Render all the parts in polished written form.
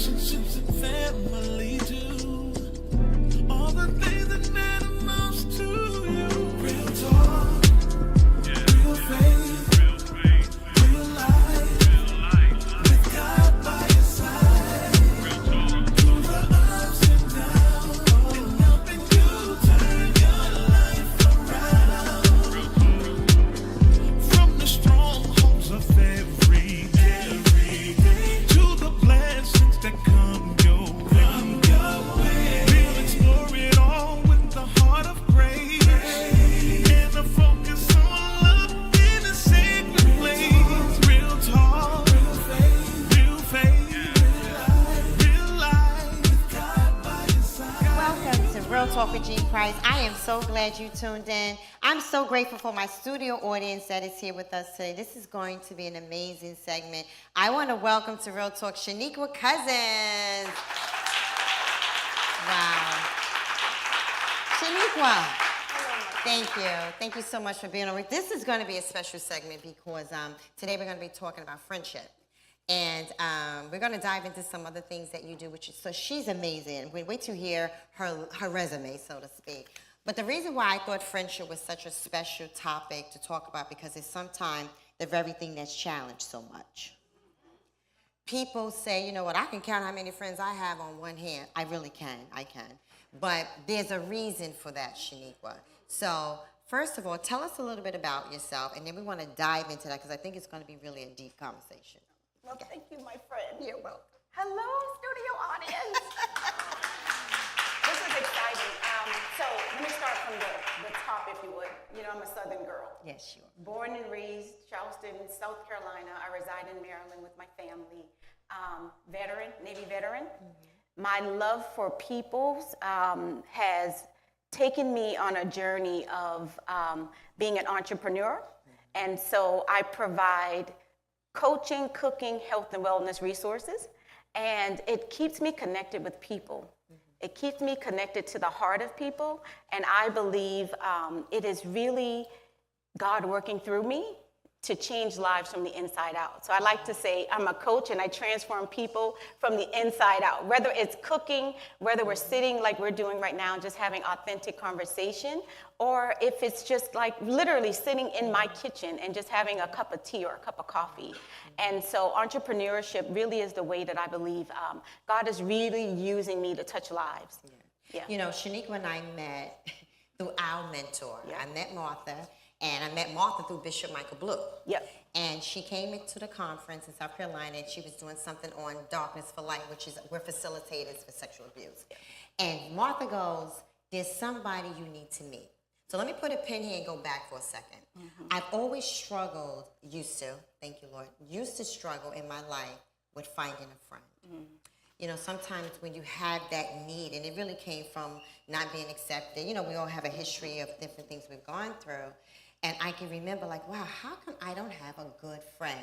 relationships and family too. All the things that matter most to you. Real talk, real faith, real life, with God by your side. Through the ups and downs, and helping you turn your life around. From the strongholds of every day to the blessings that come your way. We'll explore it all with the heart of grace and a focus on love in a sacred place. Real talk, real faith, real life, with God by your side. Welcome to Real Talk with G. Price. I am so glad you tuned in. I'm so grateful for my studio audience that is here with us today. This is going to be an amazing segment. I want to welcome to Real Talk Shaniqua Cousins. Wow. Shaniqua, thank you. Thank you so much for being on. This is going to be a special segment because today we're going to be talking about friendship. And we're going to dive into some other things that you do, so she's amazing. Wait to hear her resume, so to speak. But the reason why I thought friendship was such a special topic to talk about, because it's sometimes the very thing that's challenged so much. People say, you know what, I can count how many friends I have on one hand. I really can, I can. But there's a reason for that, Shaniqua. So first of all, tell us a little bit about yourself, and then we want to dive into that because I think it's going to be really a deep conversation. Well, Okay. thank you, my friend. You're welcome. Hello, studio audience. This is exciting. So let me start from the top, if you would. You know, I'm a Southern girl. Yes, you are. Born and raised Charleston, South Carolina. I reside in Maryland with my family. Veteran, Navy veteran. Mm-hmm. My love for people has taken me on a journey of being an entrepreneur. Mm-hmm. And so I provide coaching, cooking, health, and wellness resources. And it keeps me connected with people. Mm-hmm. It keeps me connected to the heart of people. And I believe it is really God working through me to change lives from the inside out. So I like to say I'm a coach and I transform people from the inside out. Whether it's cooking, whether we're sitting like we're doing right now and just having authentic conversation, or if it's just like literally sitting in my kitchen and just having a cup of tea or a cup of coffee. And so entrepreneurship really is the way that I believe God is really using me to touch lives. Yeah. You know, Shaniqua and I met through our mentor. Yeah. I met Martha. And I met Martha through Bishop Michael Blue. Yep. And she came into the conference in South Carolina, and she was doing something on Darkness for Light, which is we're facilitators for sexual abuse. Yep. And Martha goes, there's somebody you need to meet. So let me put a pin here and go back for a second. Mm-hmm. I've always struggled, used to struggle in my life with finding a friend. Mm-hmm. You know, sometimes when you have that need, and it really came from not being accepted, you know, we all have a history of different things we've gone through. And I can remember, like, wow, how come I don't have a good friend?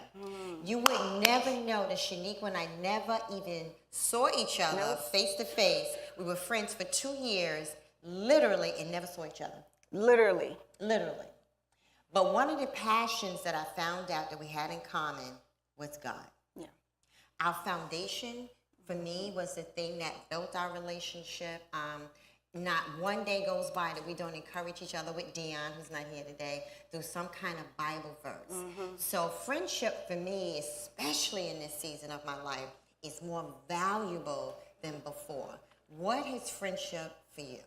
You would never know that Shaniqua and I never even saw each other face to face. We were friends for 2 years, literally, and never saw each other. Literally. But one of the passions that I found out that we had in common was God. Yeah. Our foundation, for me, was the thing that built our relationship. Not one day goes by that we don't encourage each other with Dion, who's not here today, through some kind of Bible verse. Mm-hmm. So friendship for me, especially in this season of my life, is more valuable than before. What is friendship for you?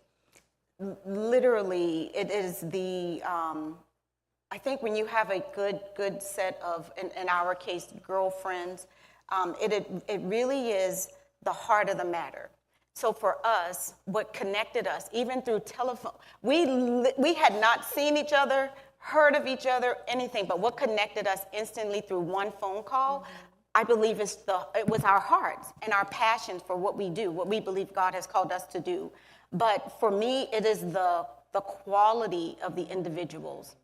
Literally, it is the, I think when you have a good set of, in our case, girlfriends, it really is the heart of the matter. So for us, what connected us, even through telephone, we had not seen each other, heard of each other, anything, but what connected us instantly through one phone call, I believe it was our hearts and our passions for what we do, what we believe God has called us to do. But for me, it is the quality of the individuals.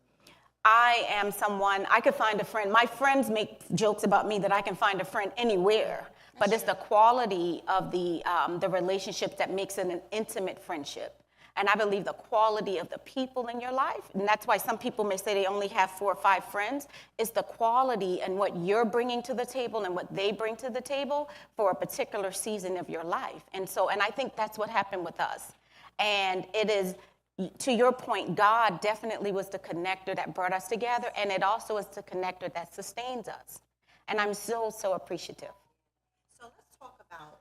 I am someone, I could find a friend. My friends make jokes about me that I can find a friend anywhere. But it's the quality of the relationship that makes it an intimate friendship. And I believe the quality of the people in your life, and that's why some people may say they only have 4 or 5 friends, is the quality and what you're bringing to the table and what they bring to the table for a particular season of your life. And I think that's what happened with us. And it is, to your point, God definitely was the connector that brought us together, and it also is the connector that sustains us. And I'm so, so appreciative. So let's talk about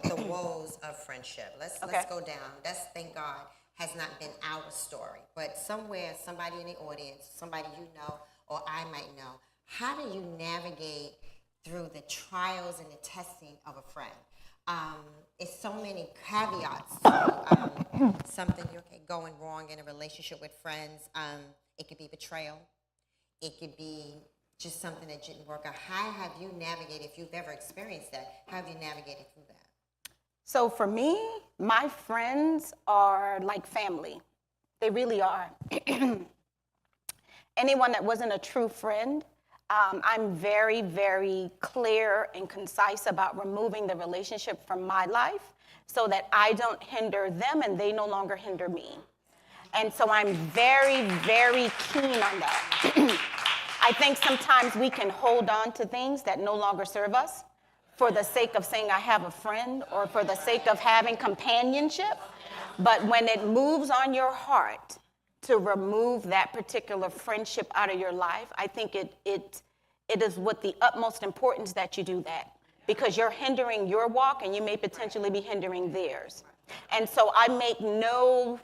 the woes of friendship. Let's go down. That's, thank God, has not been our story. But somewhere, somebody in the audience, somebody you know, or I might know, how do you navigate through the trials and the testing of a friend? It's so many caveats to something going wrong in a relationship with friends. It could be betrayal. It could be just something that didn't work out. How have you navigated, if you've ever experienced that, how have you navigated through that? So for me, my friends are like family. They really are. Anyone that wasn't a true friend, I'm very, very clear and concise about removing the relationship from my life so that I don't hinder them and they no longer hinder me. And so I'm very, very keen on that. I think sometimes we can hold on to things that no longer serve us for the sake of saying I have a friend or for the sake of having companionship. But when it moves on your heart to remove that particular friendship out of your life, I think it is with the utmost importance that you do that, because you're hindering your walk and you may potentially be hindering theirs. And so I make no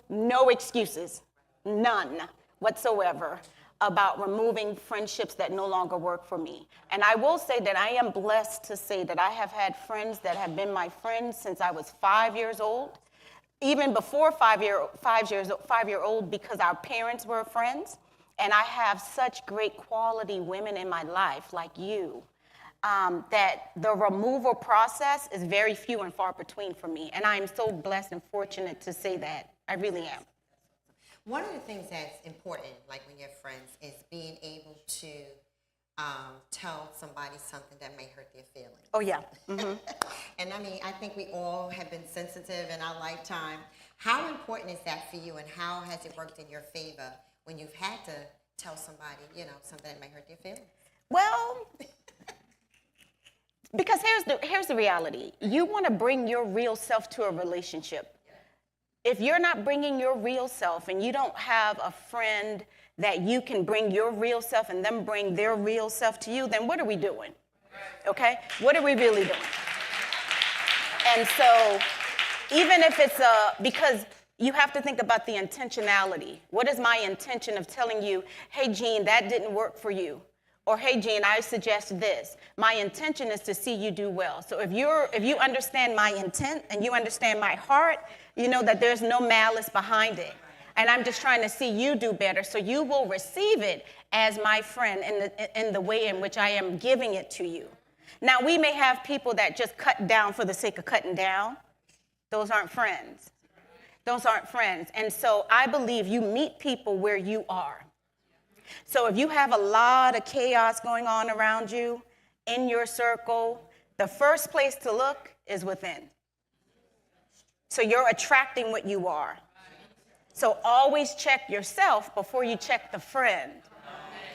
excuses, none whatsoever, about removing friendships that no longer work for me. And I will say that I am blessed to say that I have had friends that have been my friends since I was 5 years old, even before 5 year old, because our parents were friends. And I have such great quality women in my life, like you, that the removal process is very few and far between for me. And I am so blessed and fortunate to say that. I really am. One of the things that's important, like when you're friends, is being able to tell somebody something that may hurt their feelings. Oh, yeah. Mm-hmm. And I mean, I think we all have been sensitive in our lifetime. How important is that for you, and how has it worked in your favor when you've had to tell somebody, something that may hurt their feelings? Well, because here's the reality. You want to bring your real self to a relationship. If you're not bringing your real self and you don't have a friend that you can bring your real self and them bring their real self to you, then what are we doing? Okay? What are we really doing? And so even if it's because you have to think about the intentionality. What is my intention of telling you, hey, Jean, that didn't work for you? Or, hey, Jean, I suggest this. My intention is to see you do well. So if you understand my intent and you understand my heart, you know that there's no malice behind it. And I'm just trying to see you do better, so you will receive it as my friend in the way in which I am giving it to you. Now, we may have people that just cut down for the sake of cutting down. Those aren't friends. Those aren't friends. And so I believe you meet people where you are. So if you have a lot of chaos going on around you, in your circle, the first place to look is within. So you're attracting what you are. So always check yourself before you check the friend,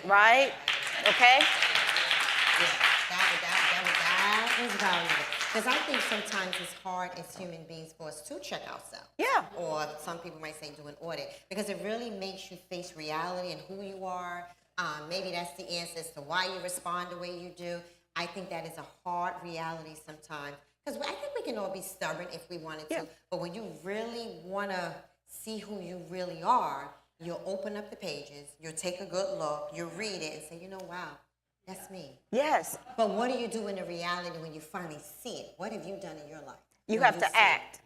right? Okay? Yeah, that was valuable. Because I think sometimes it's hard as human beings for us to check ourselves. Yeah. Or some people might say do an audit. Because it really makes you face reality and who you are. Maybe that's the answer as to why you respond the way you do. I think that is a hard reality sometimes. Because I think we can all be stubborn if we wanted to. Yeah. But when you really want to see who you really are, you'll open up the pages, you'll take a good look, you'll read it and say, wow, that's me. Yes. But what do you do in the reality when you finally see it? What have you done in your life? You have to act.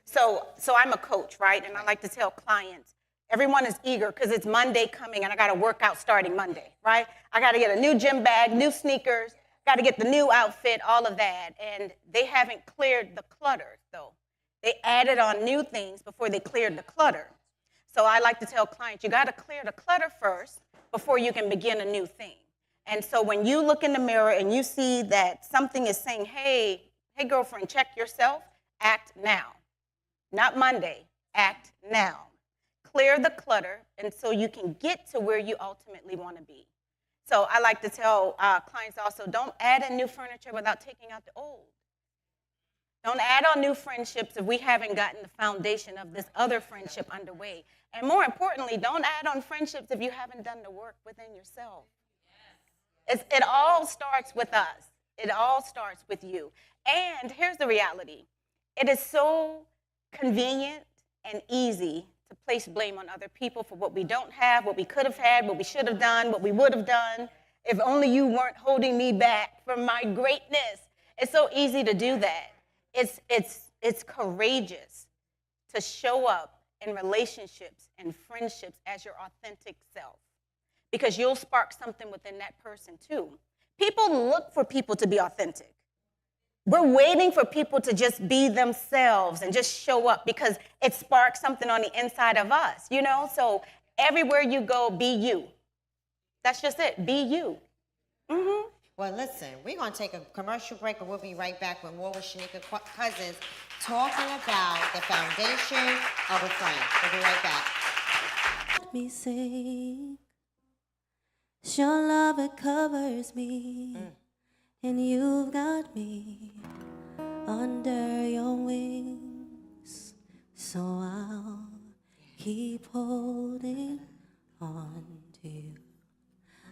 So I'm a coach, right? And I like to tell clients, everyone is eager because it's Monday coming and I got a workout starting Monday, right? I got to get a new gym bag, new sneakers, got to get the new outfit, all of that. And they haven't cleared the clutter, though. They added on new things before they cleared the clutter. So I like to tell clients, you got to clear the clutter first before you can begin a new thing. And so when you look in the mirror and you see that something is saying, hey, girlfriend, check yourself, act now. Not Monday, Act now. Clear the clutter, and so you can get to where you ultimately want to be. So I like to tell clients also, don't add in new furniture without taking out the old. Don't add on new friendships if we haven't gotten the foundation of this other friendship underway. And more importantly, don't add on friendships if you haven't done the work within yourself. It all starts with us. It all starts with you. And here's the reality. It is so convenient and easy to place blame on other people for what we don't have, what we could have had, what we should have done, what we would have done. If only you weren't holding me back from my greatness. It's so easy to do that. It's courageous to show up in relationships and friendships as your authentic self, because you'll spark something within that person too. People look for people to be authentic. We're waiting for people to just be themselves and just show up because it sparks something on the inside of us, you know? So everywhere you go, be you. That's just it. Be you. Mm-hmm. Well, listen, we're going to take a commercial break, and we'll be right back with more with Shaniqua Cousins talking about the foundation of a friend. We'll be right back. Let me sing. It's your love that covers me, and you've got me under your wings. So I'll keep holding on to you.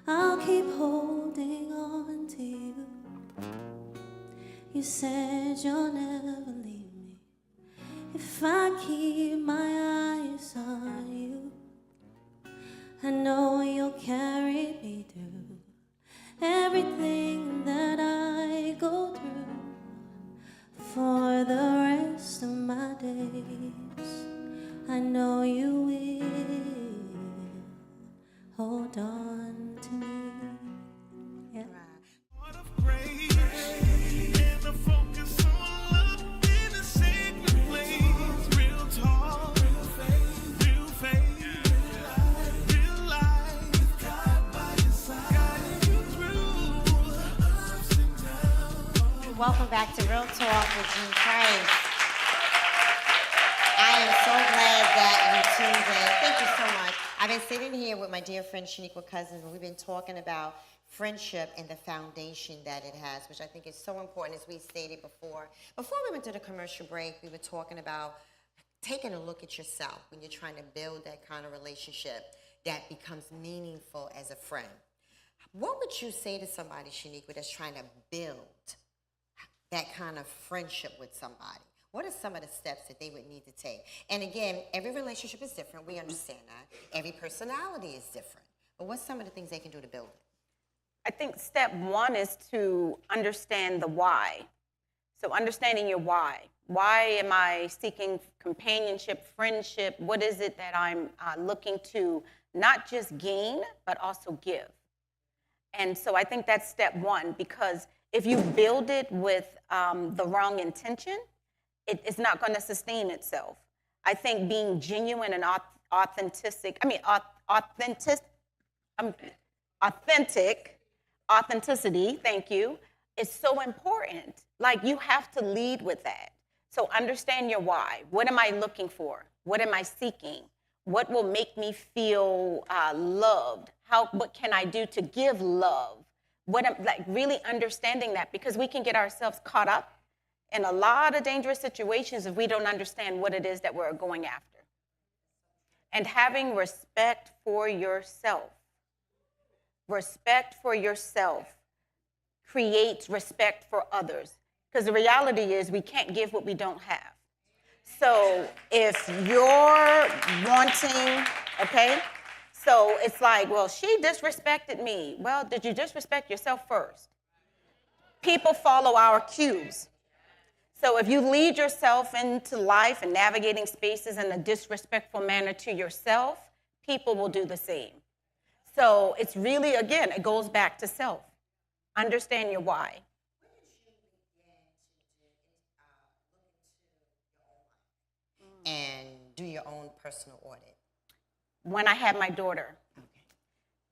I'll keep holding on to you. You said you'll never leave me if I keep my eyes on you. I know you'll carry me through everything that I go through for the rest of my days. I know you will hold on to me. Yeah. Heart of grace, and the focus on love in a sacred place. Real talk, real faith, real life. God by your side, guiding you through ups and downs. Welcome back to Real Talk with Jean Price. I am so glad that you tuned in. Thank you so much. I've been sitting here with my dear friend Shaniqua Cousins, and we've been talking about friendship and the foundation that it has, which I think is so important, as we stated before. Before we went to the commercial break, we were talking about taking a look at yourself when you're trying to build that kind of relationship that becomes meaningful as a friend. What would you say to somebody, Shaniqua, that's trying to build that kind of friendship with somebody? What are some of the steps that they would need to take? And again, every relationship is different. We understand that. Every personality is different. But what's some of the things they can do to build it? I think step one is to understand the why. So understanding your why. Why am I seeking companionship, friendship? What is it that I'm looking to not just gain, but also give? And so I think that's step one, because if you build it with the wrong intention, it's not going to sustain itself. I think being genuine and authenticity, thank you, is so important. Like, you have to lead with that. So understand your why. What am I looking for? What am I seeking? What will make me feel loved? What can I do to give love? Really understanding that, because we can get ourselves caught up in a lot of dangerous situations if we don't understand what it is that we're going after. And having respect for yourself. Respect for yourself creates respect for others. Because the reality is we can't give what we don't have. So if you're wanting, okay, so it's like, well, she disrespected me. Well, did you disrespect yourself first? People follow our cues. So if you lead yourself into life and navigating spaces in a disrespectful manner to yourself, people will do the same. So it's really, again, it goes back to self. Understand your why. And do your own personal audit? When I had my daughter. Okay.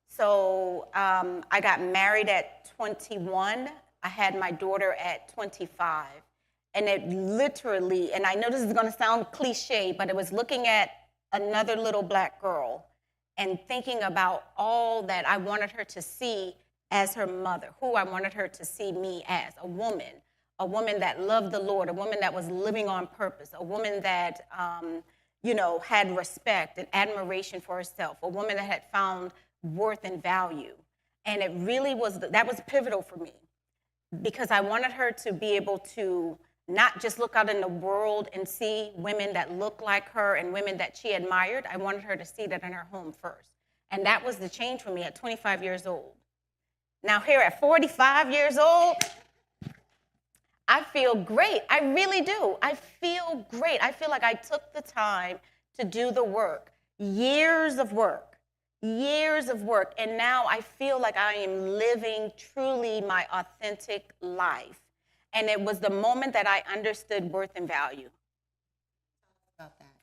So I got married at 21. I had my daughter at 25. And it literally, and I know this is going to sound cliche, but it was looking at another little black girl and thinking about all that I wanted her to see as her mother, who I wanted her to see me as, a woman that loved the Lord, a woman that was living on purpose, a woman that, had respect and admiration for herself, a woman that had found worth and value. And it really was, that was pivotal for me, because I wanted her to be able to not just look out in the world and see women that looked like her and women that she admired. I wanted her to see that in her home first. And that was the change for me at 25 years old. Now here at 45 years old, I feel great. I really do. I feel great. I feel like I took the time to do the work, years of work. And now I feel like I am living truly my authentic life. And it was the moment that I understood worth and value. About that.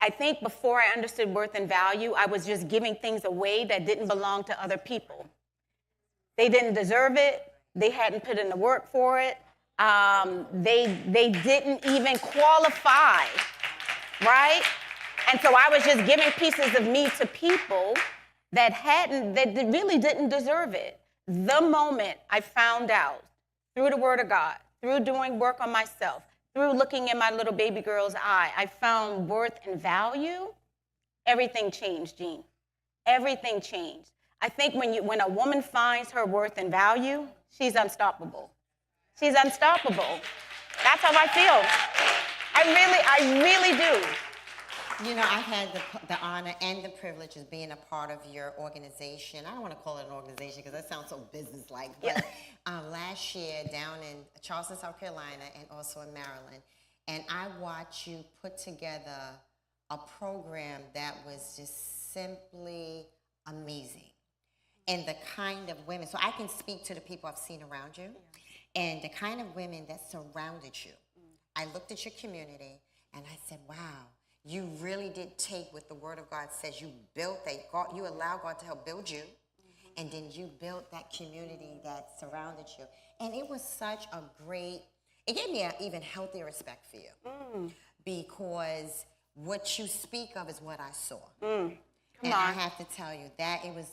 I think before I understood worth and value, I was just giving things away that didn't belong to other people. They didn't deserve it. They hadn't put in the work for it. They didn't even qualify, right? And so I was just giving pieces of me to people that really didn't deserve it. The moment I found out, through the Word of God, through doing work on myself, through looking in my little baby girl's eye, I found worth and value, everything changed, Jean. Everything changed. I think when a woman finds her worth and value, she's unstoppable. She's unstoppable. That's how I feel. I really do. You know, I've had the honor and the privilege of being a part of your organization. I don't want to call it an organization because that sounds so business-like. But last year down in Charleston, South Carolina, and also in Maryland, and I watched you put together a program that was just simply amazing. And the kind of women, so I can speak to the people I've seen around you, and the kind of women that surrounded you. I looked at your community, and I said, wow. You really did take what the Word of God says. You built that. You allowed God to help build you, and then you built that community that surrounded you. And it was such a great, it gave me an even healthier respect for you, because what you speak of is what I saw. I have to tell you that it was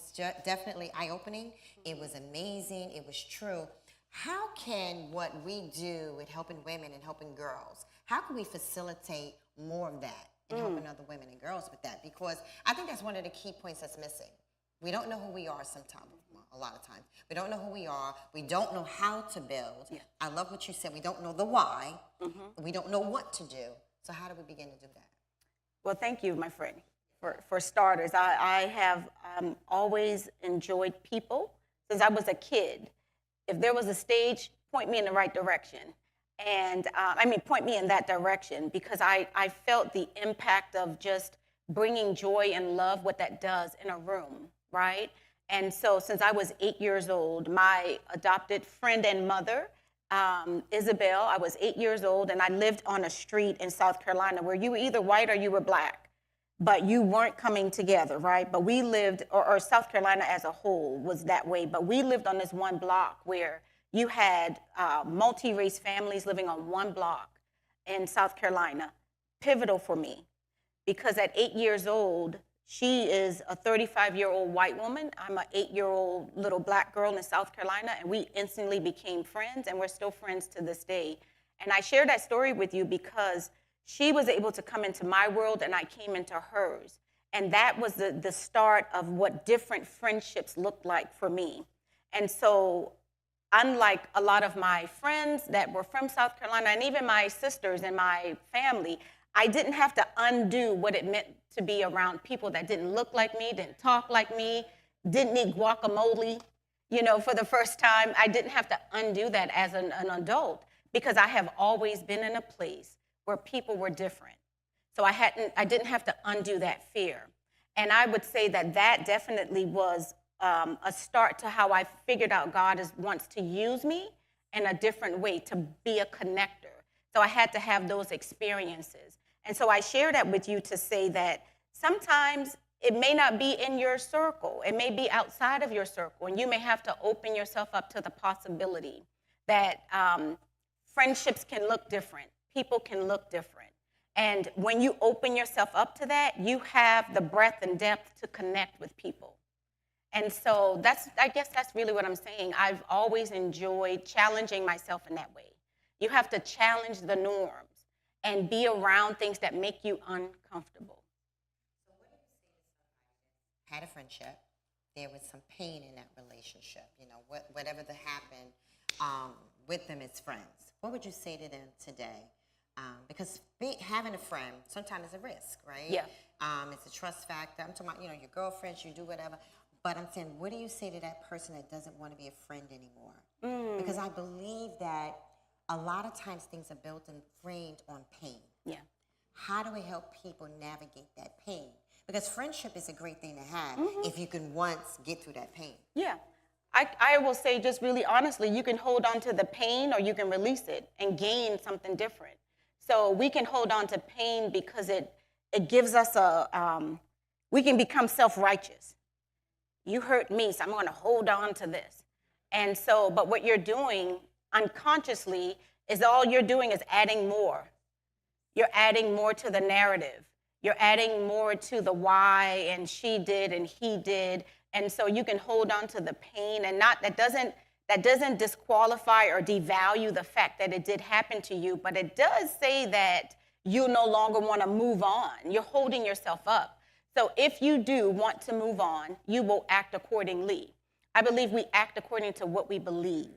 definitely eye-opening. It was amazing. It was true. How can what we do with helping women and helping girls, how can we facilitate more of that? And helping other women and girls with that, because I think that's one of the key points that's missing. We don't know who we are sometimes, a lot of times. We don't know who we are. We don't know how to build. Yeah. I love what you said. We don't know the why. We don't know what to do. So how do we begin to do that? Well, thank you, my friend. For starters, I have always enjoyed people since I was a kid. If there was a stage, point me in the right direction. And point me in that direction, because I felt the impact of just bringing joy and love, what that does in a room, right? And so since I was 8 years old, my adopted friend and mother, Isabel, I was 8 years old, and I lived on a street in South Carolina where you were either white or you were black, but you weren't coming together, right? But we lived, or South Carolina as a whole was that way, but we lived on this one block where you had multi-race families living on one block in South Carolina. Pivotal for me, because at 8 years old, she is a 35-year-old white woman. I'm an 8-year-old little black girl in South Carolina, and we instantly became friends, and we're still friends to this day. And I share that story with you because she was able to come into my world, and I came into hers. And that was the start of what different friendships looked like for me. And so, unlike a lot of my friends that were from South Carolina, and even my sisters and my family, I didn't have to undo what it meant to be around people that didn't look like me, didn't talk like me, didn't eat guacamole, for the first time. I didn't have to undo that as an adult, because I have always been in a place where people were different. So I didn't have to undo that fear. And I would say that definitely was a start to how I figured out God wants to use me in a different way, to be a connector. So I had to have those experiences. And so I share that with you to say that sometimes it may not be in your circle. It may be outside of your circle, and you may have to open yourself up to the possibility that friendships can look different. People can look different. And when you open yourself up to that, you have the breadth and depth to connect with people. And so I guess that's really what I'm saying. I've always enjoyed challenging myself in that way. You have to challenge the norms and be around things that make you uncomfortable. So what do you say to somebody that had a friendship, there was some pain in that relationship, whatever that happened with them as friends? What would you say to them today? Because having a friend sometimes is a risk, right? Yeah. It's a trust factor. I'm talking about, your girlfriends, you do whatever. But I'm saying, what do you say to that person that doesn't want to be a friend anymore? Because I believe that a lot of times things are built and framed on pain. Yeah. How do we help people navigate that pain? Because friendship is a great thing to have if you can once get through that pain. Yeah. I will say just really honestly, you can hold on to the pain or you can release it and gain something different. So we can hold on to pain because it gives us we can become self-righteous. You hurt me, so I'm going to hold on to this. And so, but what you're doing unconsciously is all you're doing is adding more. You're adding more to the narrative. You're adding more to the why and she did and he did. And so you can hold on to the pain and that doesn't disqualify or devalue the fact that it did happen to you, but it does say that you no longer want to move on. You're holding yourself up. So if you do want to move on, you will act accordingly. I believe we act according to what we believe.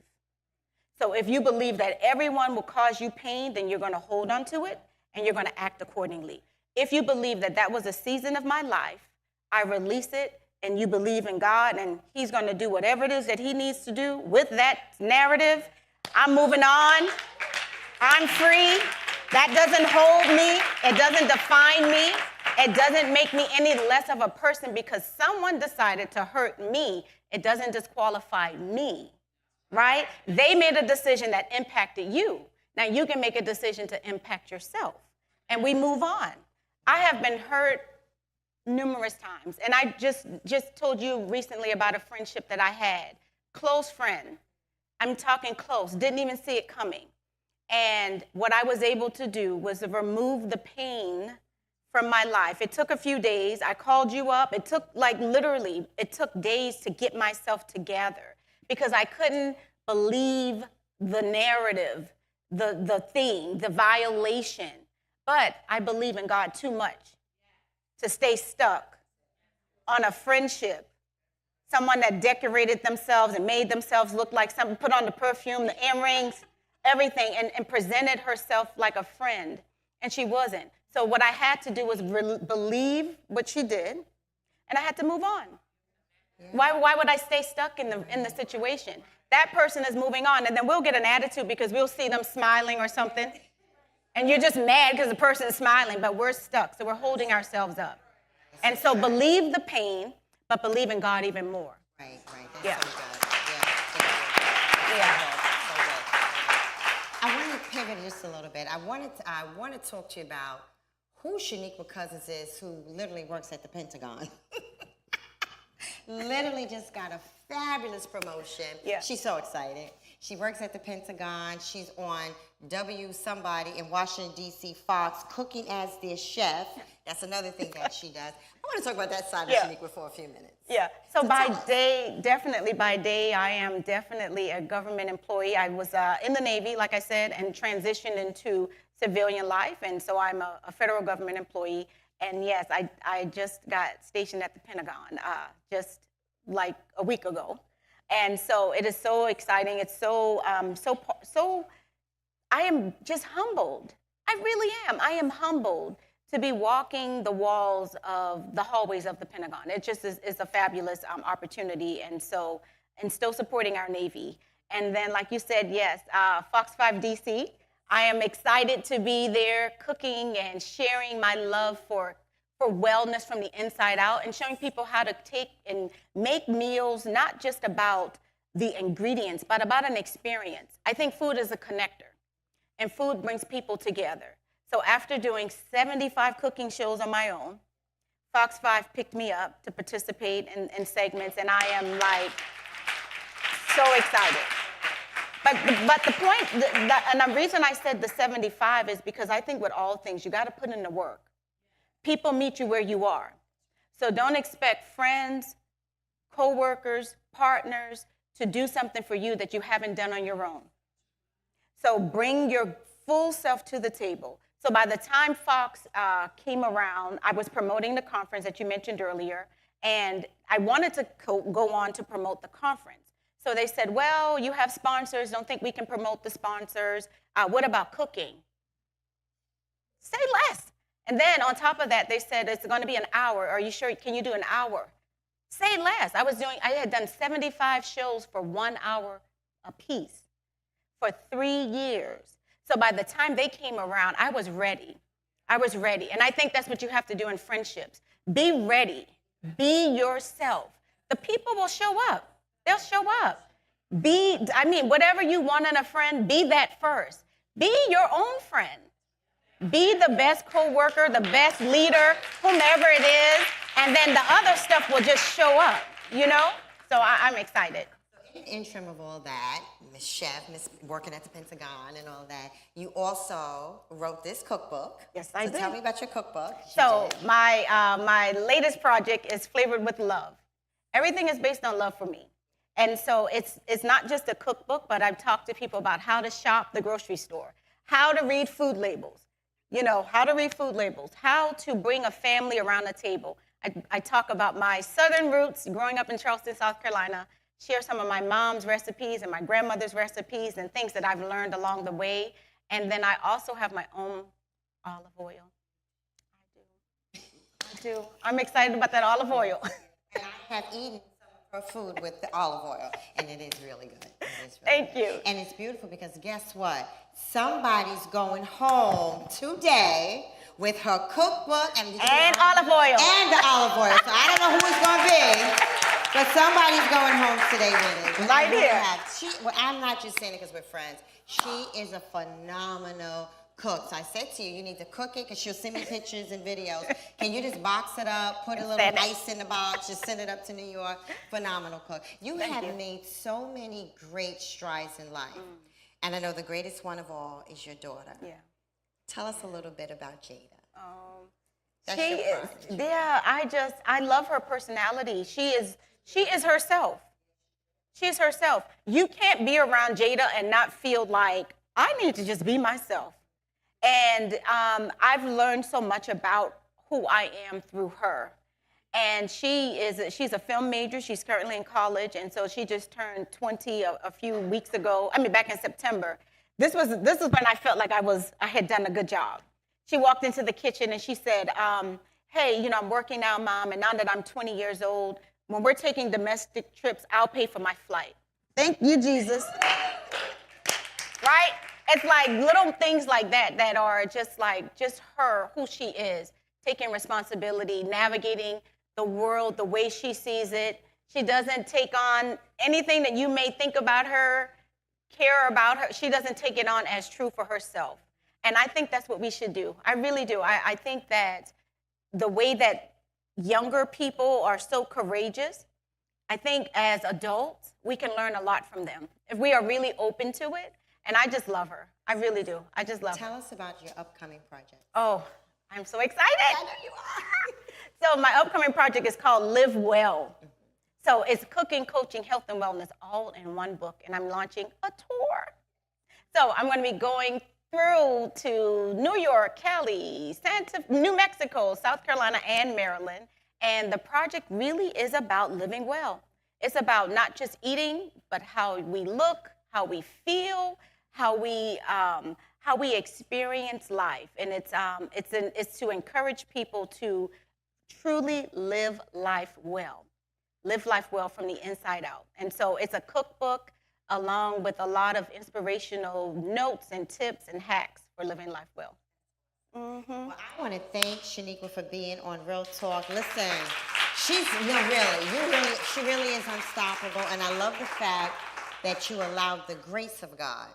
So if you believe that everyone will cause you pain, then you're going to hold on to it and you're going to act accordingly. If you believe that that was a season of my life, I release it, and you believe in God and he's going to do whatever it is that he needs to do with that narrative, I'm moving on. I'm free. That doesn't hold me. It doesn't define me. It doesn't make me any less of a person because someone decided to hurt me. It doesn't disqualify me, right? They made a decision that impacted you. Now you can make a decision to impact yourself, and we move on. I have been hurt numerous times, and I just told you recently about a friendship that I had. Close friend. I'm talking close. Didn't even see it coming. And what I was able to do was to remove the pain from my life. It took a few days. I called you up. It took literally, it took days to get myself together because I couldn't believe the narrative, the thing, the violation. But I believe in God too much to stay stuck on a friendship. Someone that decorated themselves and made themselves look like something, put on the perfume, the earrings, everything, and presented herself like a friend. And she wasn't. So what I had to do was believe what she did, and I had to move on. Yeah. Why would I stay stuck in the situation? That person is moving on, and then we'll get an attitude because we'll see them smiling or something, and you're just mad because the person is smiling, but we're stuck, so we're holding ourselves up. And so believe the pain, but believe in God even more. Right. That's Yeah. so good. Yeah. So good. I want to pivot just a little bit. I want to talk to you about who Shaniqua Cousins is, who literally works at the Pentagon. Literally just got a fabulous promotion. Yeah. She's so excited. She works at the Pentagon. She's on W somebody in Washington, D.C., Fox, cooking as their chef. That's another thing that she does. I want to talk about that side of Shaniqua for a few minutes. Yeah. So by day, I am definitely a government employee. I was in the Navy, like I said, and transitioned into civilian life. And so I'm a federal government employee. And yes, I just got stationed at the Pentagon just like a week ago. And so it is so exciting. It's so I am just humbled. I really am. I am humbled to be walking the walls of the hallways of the Pentagon. It just is a fabulous opportunity. And still supporting our Navy. And then, like you said, yes, Fox 5 DC. I am excited to be there cooking and sharing my love for wellness from the inside out and showing people how to take and make meals, not just about the ingredients, but about an experience. I think food is a connector, and food brings people together. So after doing 75 cooking shows on my own, Fox 5 picked me up to participate in segments, and I am like so excited. but the point, and the reason I said the 75 is because I think with all things, you got to put in the work. People meet you where you are. So don't expect friends, coworkers, partners to do something for you that you haven't done on your own. So bring your full self to the table. So by the time Fox came around, I was promoting the conference that you mentioned earlier, and I wanted to go on to promote the conference. So they said, well, you have sponsors, don't think we can promote the sponsors. What about cooking? Say less. And then on top of that, they said, it's going to be an hour. Are you sure? Can you do an hour? Say less. I had done 75 shows for 1 hour a piece for 3 years. So by the time they came around, I was ready. I was ready. And I think that's what you have to do in friendships. Be ready. Be yourself. The people will show up. They'll show up. Whatever you want in a friend, be that first. Be your own friend. Be the best co-worker, the best leader, whomever it is, and then the other stuff will just show up, you know? So I'm excited. In the interim of all that, Miss Chef, Miss working at the Pentagon and all that, you also wrote this cookbook. Yes, I did. Tell me about your cookbook. So my latest project is Flavored with Love. Everything is based on love for me. And so it's not just a cookbook, but I've talked to people about how to shop the grocery store, how to read food labels, how to read food labels, how to bring a family around the table. I talk about my Southern roots, growing up in Charleston, South Carolina, share some of my mom's recipes and my grandmother's recipes and things that I've learned along the way. And then I also have my own olive oil. I do. I'm excited about that olive oil. And I have eaten some of her food with the olive oil, and it is really good. Thank you. And it's beautiful because guess what? Somebody's going home today with her cookbook and olive oil. And the olive oil. So I don't know who it's going to be, but somebody's going home today with it. Right here. I'm not just saying it because we're friends. She is a phenomenal cook. So I said to you, you need to cook it because she'll send me pictures and videos. Can you just box it up, put a little ice in the box, just send it up to New York? Phenomenal cook. You have made so many great strides in life. And I know the greatest one of all is your daughter. Yeah. Tell us a little bit about Jada. I love her personality. She is herself. She is herself. You can't be around Jada and not feel like, I need to just be myself. And I've learned so much about who I am through her. And she's a film major. She's currently in college. And so she just turned 20 a few weeks ago. Back in September. This is when I felt like I had done a good job. She walked into the kitchen and she said, hey, I'm working now, Mom, and now that I'm 20 years old, when we're taking domestic trips, I'll pay for my flight. Thank you, Jesus. Right? It's like little things like that are just her, who she is, taking responsibility, navigating the world the way she sees it. She doesn't take on anything that you may think about her, care about her. She doesn't take it on as true for herself. And I think that's what we should do. I really do. I think that the way that younger people are so courageous, I think as adults, we can learn a lot from them if we are really open to it. And I just love her. I really do. I just love her. Tell us about your upcoming project. Oh, I'm so excited. I know you are. So my upcoming project is called Live Well. So it's cooking, coaching, health, and wellness all in one book. And I'm launching a tour. So I'm going to be going through to New York, Cali, New Mexico, South Carolina, and Maryland. And the project really is about living well. It's about not just eating, but how we look, how we feel, how we experience life. And it's to encourage people to truly live life well. Live life well from the inside out. And so it's a cookbook along with a lot of inspirational notes and tips and hacks for living life well. Well, I want to thank Shaniqua for being on Real Talk. Listen, she really is unstoppable. And I love the fact that you allowed the grace of God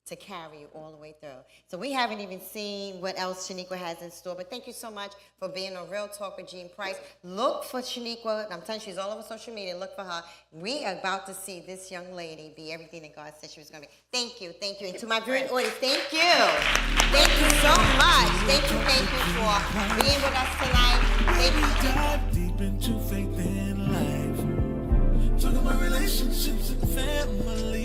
to carry you all the way through. So we haven't even seen what else Shaniqua has in store, but thank you so much for being on Real Talk with Jean Price. Look for Shaniqua. I'm telling you, she's all over social media. Look for her. We are about to see this young lady be everything that God said she was going to be. Thank you, thank you. And to my viewing audience, thank you. Thank you so much. Thank you for being with us tonight. Thank you. Dive deep into faith in life. Talk about relationships and family.